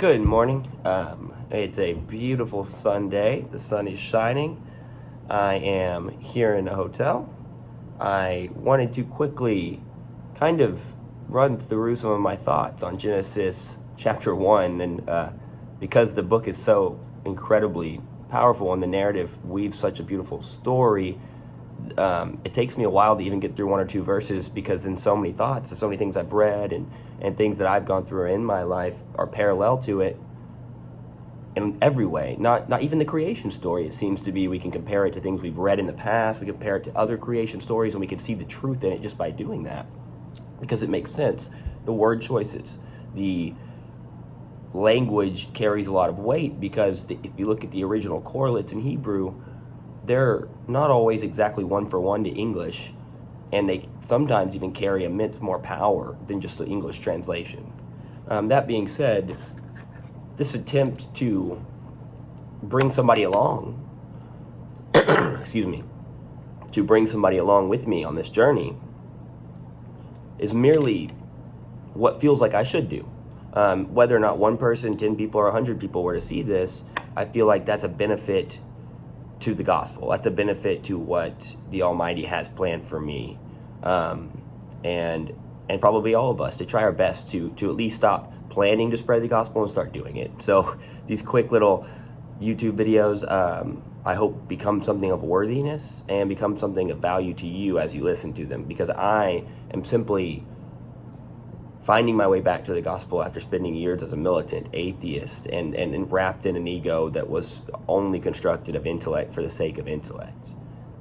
Good morning. It's a beautiful Sunday. The sun is shining. I am here in a hotel. I wanted to quickly kind of run through some of my thoughts on Genesis chapter 1. And because the book is so incredibly powerful and the narrative weaves such a beautiful story, it takes me a while to even get through one or two verses, because then so many thoughts of so many things I've read and things that I've gone through in my life are parallel to it in every way. Not even the creation story. It seems to be we can compare it to things we've read in the past. We compare it to other creation stories, and we can see the truth in it just by doing that, because it makes sense. The word choices, the language carries a lot of weight, because if you look at the original correlates in Hebrew, they're not always exactly one for one to English, and they sometimes even carry immense more power than just the English translation. That being said, this attempt to bring somebody along, excuse me, to bring somebody along with me on this journey is merely what feels like I should do. Whether or not one person, 10 people, or 100 people were to see this, I feel like that's a benefit to the gospel. That's a benefit to what the Almighty has planned for me, and probably all of us, to try our best to at least stop planning to spread the gospel and start doing it. So these quick little YouTube videos, I hope become something of worthiness and become something of value to you as you listen to them, because I am simply finding my way back to the gospel after spending years as a militant atheist and wrapped in an ego that was only constructed of intellect for the sake of intellect.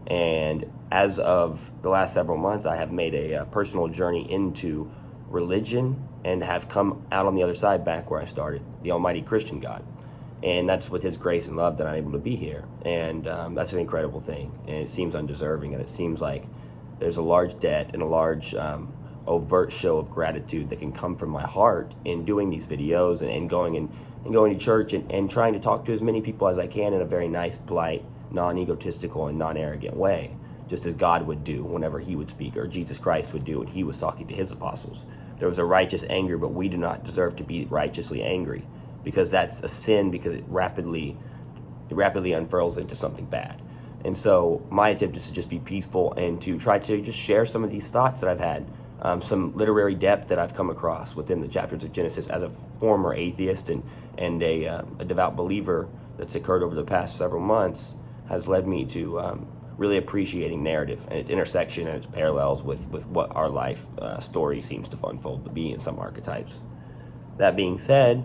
And as of the last several months, I have made a personal journey into religion and have come out on the other side back where I started, the Almighty Christian God. And that's with His grace and love that I'm able to be here. And that's an incredible thing. And it seems undeserving, and it seems like there's a large debt and a large overt show of gratitude that can come from my heart in doing these videos and going to church and trying to talk to as many people as I can in a very nice, polite, non-egotistical, and non-arrogant way, just as God would do whenever He would speak, or Jesus Christ would do when He was talking to His apostles. There was a righteous anger, but we do not deserve to be righteously angry, because that's a sin, because it rapidly unfurls into something bad. And so my attempt is to just be peaceful and to try to just share some of these thoughts that I've had, some literary depth that I've come across within the chapters of Genesis as a former atheist and a devout believer that's occurred over the past several months, has led me to really appreciating narrative and its intersection and its parallels with what our life story seems to unfold to be in some archetypes. That being said,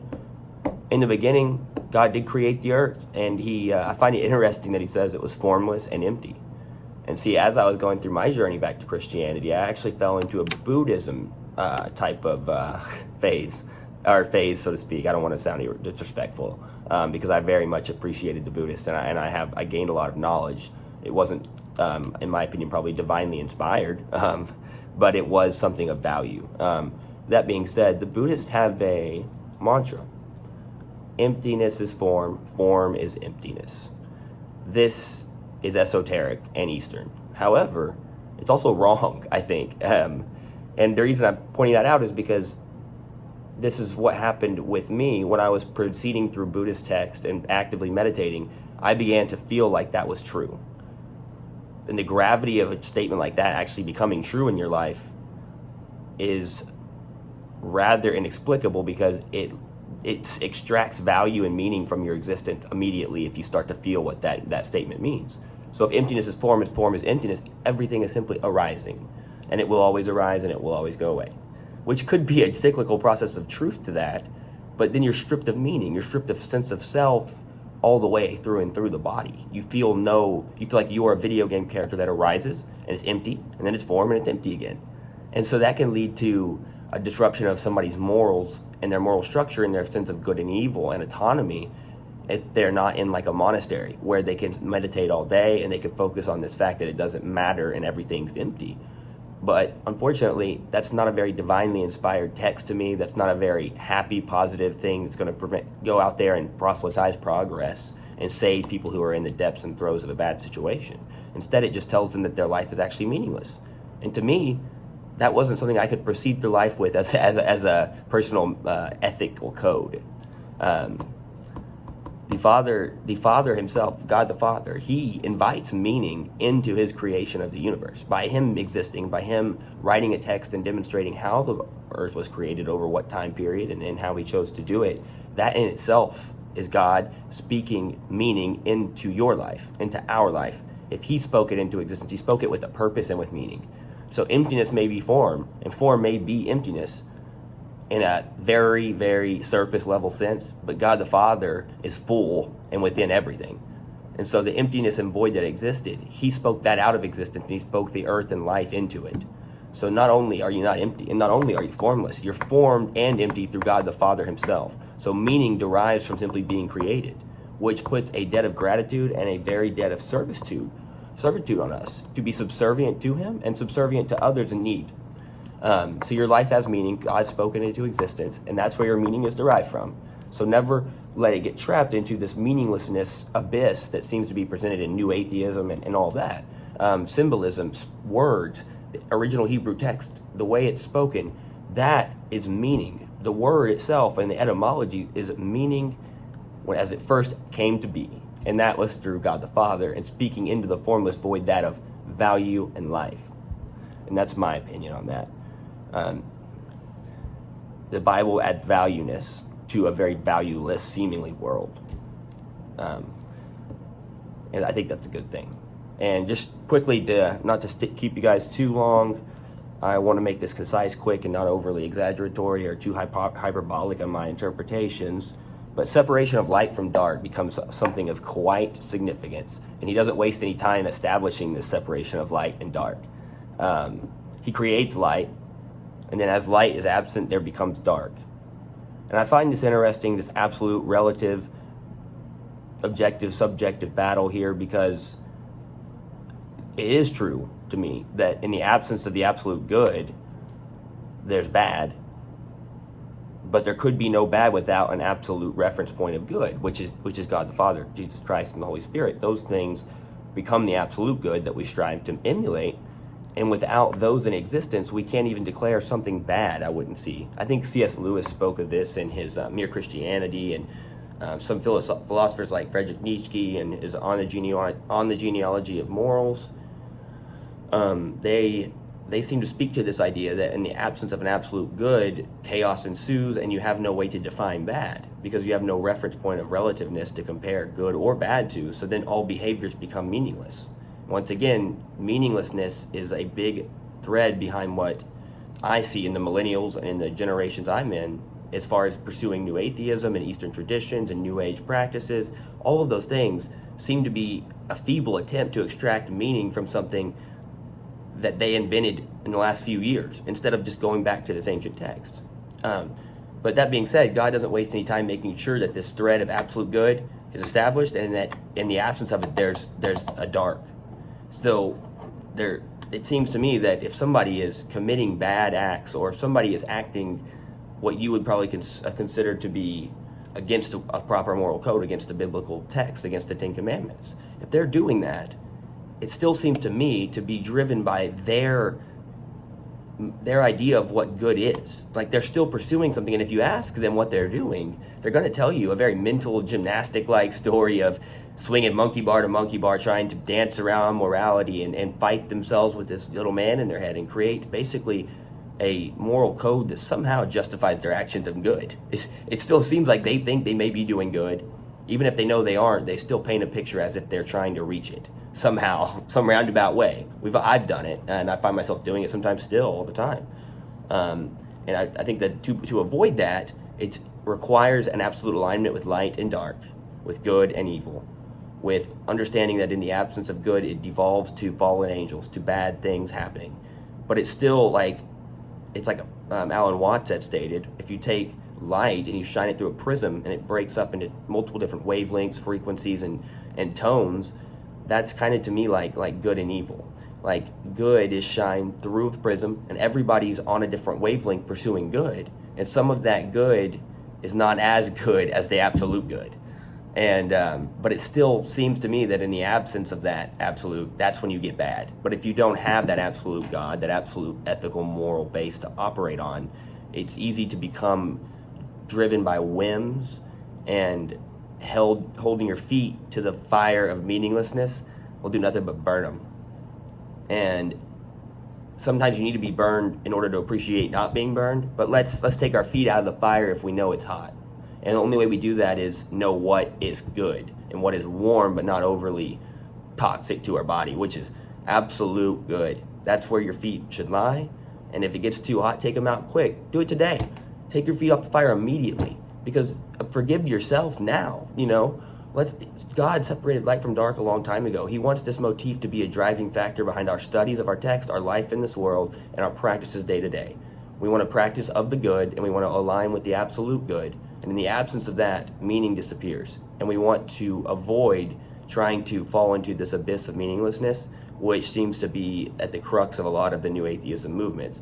in the beginning, God did create the earth, and I find it interesting that He says it was formless and empty. And see, as I was going through my journey back to Christianity, I actually fell into a Buddhism type of phase, so to speak. I don't want to sound disrespectful, because I very much appreciated the Buddhists, and I gained a lot of knowledge. It wasn't, in my opinion, probably divinely inspired, but it was something of value. That being said, the Buddhists have a mantra: emptiness is form, form is emptiness. This is esoteric and Eastern. However, it's also wrong, I think. And the reason I'm pointing that out is because this is what happened with me when I was proceeding through Buddhist text and actively meditating. I began to feel like that was true. And the gravity of a statement like that actually becoming true in your life is rather inexplicable, because it extracts value and meaning from your existence immediately if you start to feel what that statement means. So if emptiness is form is emptiness, everything is simply arising, and it will always arise and it will always go away, which could be a cyclical process of truth to that, but then you're stripped of meaning, you're stripped of sense of self all the way through and through the body. You feel like you are a video game character that arises and it's empty, and then it's form and it's empty again. And so that can lead to a disruption of somebody's morals and their moral structure and their sense of good and evil and autonomy, if they're not in like a monastery where they can meditate all day and they can focus on this fact that it doesn't matter and everything's empty. But unfortunately, that's not a very divinely inspired text to me. That's not a very happy, positive thing that's going to go out there and proselytize progress and save people who are in the depths and throes of a bad situation. Instead, it just tells them that their life is actually meaningless. And to me, that wasn't something I could proceed through life with as a personal ethical code. The Father himself, God the Father, he invites meaning into his creation of the universe. By him existing, by him writing a text and demonstrating how the earth was created over what time period and how he chose to do it, that in itself is God speaking meaning into your life, into our life. If he spoke it into existence, he spoke it with a purpose and with meaning. So emptiness may be form, and form may be emptiness, in a very, very surface level sense, but God the Father is full and within everything. And so the emptiness and void that existed, he spoke that out of existence, and he spoke the earth and life into it. So not only are you not empty, and not only are you formless, you're formed and empty through God the Father himself. So meaning derives from simply being created, which puts a debt of gratitude and a very debt of servitude on us, to be subservient to him and subservient to others in need. So your life has meaning. God spoken into existence, and that's where your meaning is derived from. So never let it get trapped into this meaninglessness abyss that seems to be presented in New Atheism and all that. Symbolism, words, the original Hebrew text, the way it's spoken, that is meaning. The word itself and the etymology is meaning as it first came to be. And that was through God the Father and speaking into the formless void, that of value and life. And that's my opinion on that. The Bible adds valueness to a very valueless, seemingly world. And I think that's a good thing. And just quickly, not to keep you guys too long, I want to make this concise, quick, and not overly exaggeratory or too hyperbolic in my interpretations. But separation of light from dark becomes something of quite significance. And he doesn't waste any time establishing this separation of light and dark. He creates light, and then as light is absent, there becomes dark. And I find this interesting, this absolute, relative, objective, subjective battle here, because it is true to me that in the absence of the absolute good, there's bad. But there could be no bad without an absolute reference point of good, which is God the Father, Jesus Christ, and the Holy Spirit. Those things become the absolute good that we strive to emulate. And without those in existence, we can't even declare something bad, I wouldn't see. I think C.S. Lewis spoke of this in his Mere Christianity, and some philosophers like Friedrich Nietzsche and his On the Genealogy of Morals. They seem to speak to this idea that in the absence of an absolute good, chaos ensues, and you have no way to define bad because you have no reference point of relativeness to compare good or bad to, so then all behaviors become meaningless. Once again, meaninglessness is a big thread behind what I see in the millennials and in the generations I'm in, as far as pursuing New Atheism and Eastern traditions and New Age practices. All of those things seem to be a feeble attempt to extract meaning from something that they invented in the last few years, instead of just going back to this ancient text. But that being said, God doesn't waste any time making sure that this thread of absolute good is established, and that in the absence of it, there's a dark. So it seems to me that if somebody is committing bad acts, or if somebody is acting what you would probably consider to be against a proper moral code, against the biblical text, against the Ten Commandments, if they're doing that, it still seems to me to be driven by their idea of what good is. Like, they're still pursuing something, and if you ask them what they're doing, they're going to tell you a very mental gymnastic-like story of swinging monkey bar to monkey bar, trying to dance around morality and fight themselves with this little man in their head and create basically a moral code that somehow justifies their actions of good. It still seems like they think they may be doing good. Even if they know they aren't, they still paint a picture as if they're trying to reach it somehow, some roundabout way. I've done it, and I find myself doing it sometimes still, all the time. And I think that to avoid that, it requires an absolute alignment with light and dark, with good and evil, with understanding that in the absence of good, it devolves to fallen angels, to bad things happening. But it's still like Alan Watts had stated, if you take light and you shine it through a prism and it breaks up into multiple different wavelengths, frequencies, and tones, that's kind of to me like good and evil. Like, good is shined through a prism, and everybody's on a different wavelength pursuing good, and some of that good is not as good as the absolute good. And but it still seems to me that in the absence of that absolute, that's when you get bad. But if you don't have that absolute God, that absolute ethical, moral base to operate on, it's easy to become driven by whims and holding your feet to the fire of meaninglessness will do nothing but burn them. And sometimes you need to be burned in order to appreciate not being burned, but let's take our feet out of the fire if we know it's hot. And the only way we do that is know what is good and what is warm but not overly toxic to our body, which is absolute good. That's where your feet should lie. And if it gets too hot, take them out quick. Do it today. Take your feet off the fire immediately, because forgive yourself now. God separated light from dark a long time ago. He wants this motif to be a driving factor behind our studies of our text, our life in this world, and our practices day to day. We want to practice of the good, and we want to align with the absolute good. And in the absence of that, meaning disappears. And we want to avoid trying to fall into this abyss of meaninglessness, which seems to be at the crux of a lot of the new atheism movements.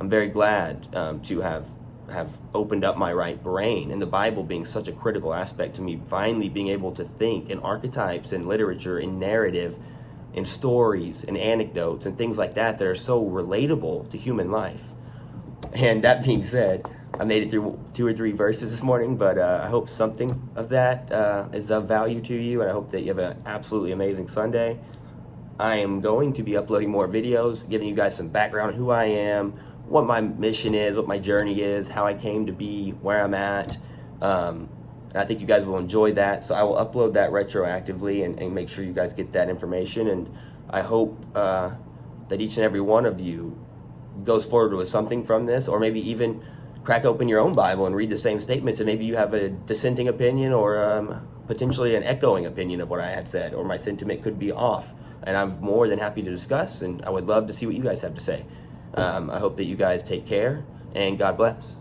I'm very glad to have opened up my right brain, and the Bible being such a critical aspect to me, finally being able to think in archetypes and literature, in narrative, in stories and anecdotes and things like that are so relatable to human life. And that being said, I made it through 2 or 3 verses this morning, but I hope something of that is of value to you, and I hope that you have an absolutely amazing Sunday. I am going to be uploading more videos, giving you guys some background on who I am, what my mission is, what my journey is, how I came to be where I'm at. And I think you guys will enjoy that. So I will upload that retroactively and make sure you guys get that information. And I hope that each and every one of you goes forward with something from this, or maybe even crack open your own Bible and read the same statements, and maybe you have a dissenting opinion or potentially an echoing opinion of what I had said, or my sentiment could be off. And I'm more than happy to discuss, and I would love to see what you guys have to say. I hope that you guys take care, and God bless.